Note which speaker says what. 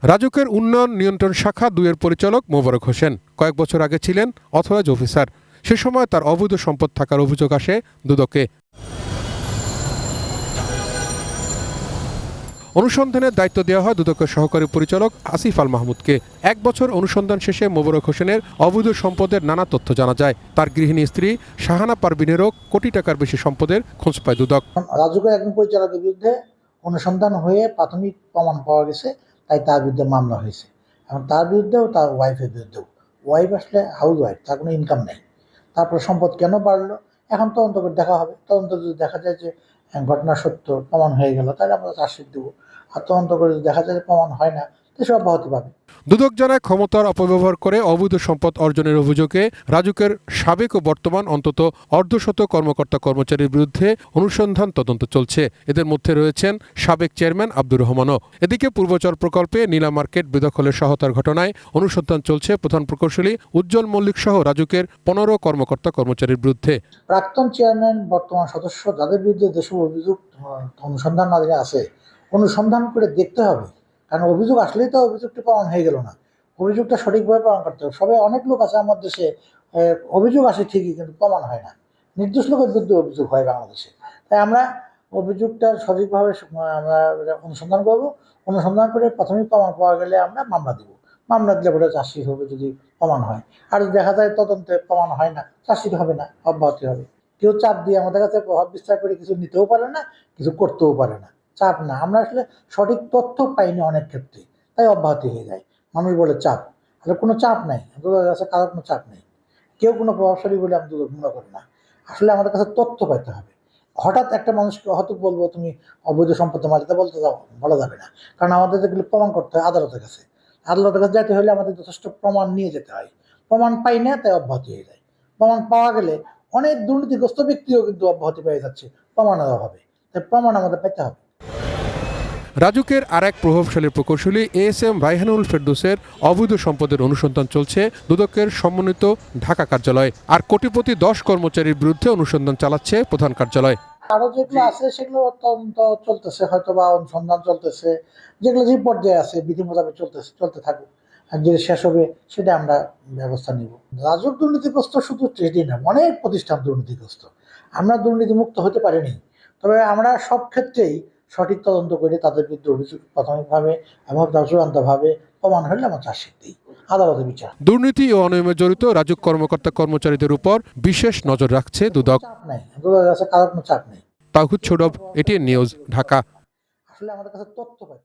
Speaker 1: রাজুকের উন্নয়ন নিয়ন্ত্রণ শাখা ২-এর পরিচালক মোবারক হোসেন কয়েক বছর আগে ছিলেন অথরাইজ অফিসার। সে সময় তার অবৈধ সম্পদ থাকার অভিযোগ আসে দুদকে। অনুসন্ধানের দায়িত্ব দেওয়া হয় দুদকের সহকারী পরিচালক আসিফ আল মাহমুদকে। ১ বছর অনুসন্ধান শেষে মোবারক হোসেনের অবৈধ সম্পদের নানা তথ্য জানা যায়। তার গৃহিণী স্ত্রী শাহানা পারভিনেরও কোটি টাকার বেশি সম্পদের খোঁজ পায় দুদক।
Speaker 2: রাজুকের একজন পরিচালকের বিরুদ্ধে অনুসন্ধান হয়ে প্রাথমিক প্রমাণ পাওয়া গেছে, তাই তার বিরুদ্ধে মামলা হয়েছে। এবং তার বিরুদ্ধেও তার ওয়াইফের বিরুদ্ধেও। ওয়াইফ আসলে হাউস ওয়াইফ, তার কোনো ইনকাম নেই। তারপর সম্পদ কেন বাড়লো এখন তদন্ত করে দেখা হবে। তদন্ত যদি দেখা যায় যে ঘটনা সত্য প্রমাণ হয়ে গেল, তাহলে আমরা চার্জশিট দেবো। আর তদন্ত করে যদি দেখা যায় যে প্রমাণ হয় না, তো সে অব্যাহতি পাবে।
Speaker 1: দুদক জানায়, ক্ষমতার অপব্যবহার করে অবৈধ সম্পদ অর্জনের অভিযোগে রাজুকের সাবেক ও বর্তমান অন্তত অর্ধশত কর্মকর্তা কর্মচারীর বিরুদ্ধে অনুসন্ধান তদন্ত চলছে। এদের মধ্যে রয়েছেন সাবেক চেয়ারম্যান আব্দুর রহমানও। এদিকে পূর্বচর প্রকল্পে নীলা মার্কেট বেদখলের সহায়তার ঘটনায় অনুসন্ধান চলছে প্রধান প্রকৌশলী উজ্জ্বল মল্লিক সহ রাজুকের ১৫ কর্মকর্তা কর্মচারীর বিরুদ্ধে।
Speaker 2: প্রাক্তন চেয়ারম্যান, বর্তমান সদস্য, যাদের বিরুদ্ধে যেসব অভিযোগ অনুসন্ধান আছে, অনুসন্ধান করে দেখতে হবে। কারণ অভিযোগ আসলেই তো অভিযোগটি প্রমাণ হয়ে গেল না। অভিযোগটা সঠিকভাবে প্রমাণ করতে হবে। সবাই অনেক লোক আছে আমার দেশে, অভিযোগ আসে ঠিকই, কিন্তু প্রমাণ হয় না। নির্দোষ লোকের বিরুদ্ধে অভিযোগ হয় বাংলাদেশে। তাই আমরা অভিযোগটা সঠিকভাবে আমরা অনুসন্ধান করব। অনুসন্ধান করে প্রাথমিক প্রমাণ পাওয়া গেলে আমরা মামলা দিব। মামলা দিলে পরে চার্জশিট হবে যদি প্রমাণ হয়। আর যদি দেখা যায় তদন্তে প্রমাণ হয় না, চার্জশিট হবে না, অব্যাহতি হবে। কেউ চাপ দিয়ে আমাদের কাছে প্রভাব বিস্তার করে কিছু নিতেও পারে না, কিছু করতেও পারে না। চাপ না, আমরা আসলে সঠিক তথ্য পাইনি অনেক ক্ষেত্রে, তাই অব্যাহতি হয়ে যায়। মানুষ বলে চাপ, আসলে কোনো চাপ নাই, দুদকের কাছে কারোর কোনো চাপ নেই। কেউ কোনো প্রভাবশালী বলে আমি দুদক মনে করি না। আসলে আমাদের কাছে তথ্য পাইতে হবে। হঠাৎ একটা মানুষকে হয়তো বলবো তুমি অবৈধ সম্পত্তি মালিকতা বলা যাবে না। কারণ আমাদের এগুলো প্রমাণ করতে হয় আদালতের কাছে। আদালতের কাছে যেতে হলে আমাদের যথেষ্ট প্রমাণ নিয়ে যেতে হয়। প্রমাণ পাই না, তাই অব্যাহতি হয়ে যায়। প্রমাণ পাওয়া গেলে অনেক দুর্নীতিগ্রস্ত ব্যক্তিও কিন্তু অব্যাহতি পেয়ে যাচ্ছে প্রমাণের অভাবে। তাই প্রমাণ আমাদের পেতে হবে।
Speaker 1: রাজুকের আরেক প্রভাবশালী প্রকৌশলী ASM রায়হানুল ফেরদৌসের অবৈধ সম্পদের অনুসন্ধান চলছে দুদকের সমন্বিত ঢাকা কার্যালয়। আর কোটিপতি 10 কর্মচারীর বিরুদ্ধে অনুসন্ধান চালাচ্ছে প্রধান কার্যালয়।
Speaker 2: আরো যেগুলো আছে সেগুলো তদন্ত চলতেছে, হয়তো বা অনুসন্ধান চলতেছে। যেগুলো যে পর্যায়ে আছে বিধি মোতাবেক চলতে থাকুক। আর যে শেষ হবে সেটা আমরা ব্যবস্থা নিব। রাজুক দুর্নীতিগ্রস্ত শুধু ট্রেডই না, অনেক প্রতিষ্ঠান দুর্নীতিগ্রস্ত। আমরা দুর্নীতিমুক্ত হতে পারিনি। তবে আমরা সব ক্ষেত্রেই সঠিক তদন্ত করে তাদের বিরুদ্ধে অভিযোগ প্রাথমিকভাবে এবং চূড়ান্তভাবে প্রমাণ হলে আমরা চার্জশিট দিই, আদালতে বিচার।
Speaker 1: দুর্নীতি ও অনিয়মে জড়িত রাজুক কর্মকর্তা কর্মচারীদের উপর বিশেষ নজর রাখছে দুদক।
Speaker 2: চাপ নাই, দুদকের কাছে কারোর কোনো চাপ নেই।
Speaker 1: তাওহিদ সৌরভ, ATN নিউজ, ঢাকা।
Speaker 2: আসলে আমাদের কাছে তথ্য পাই।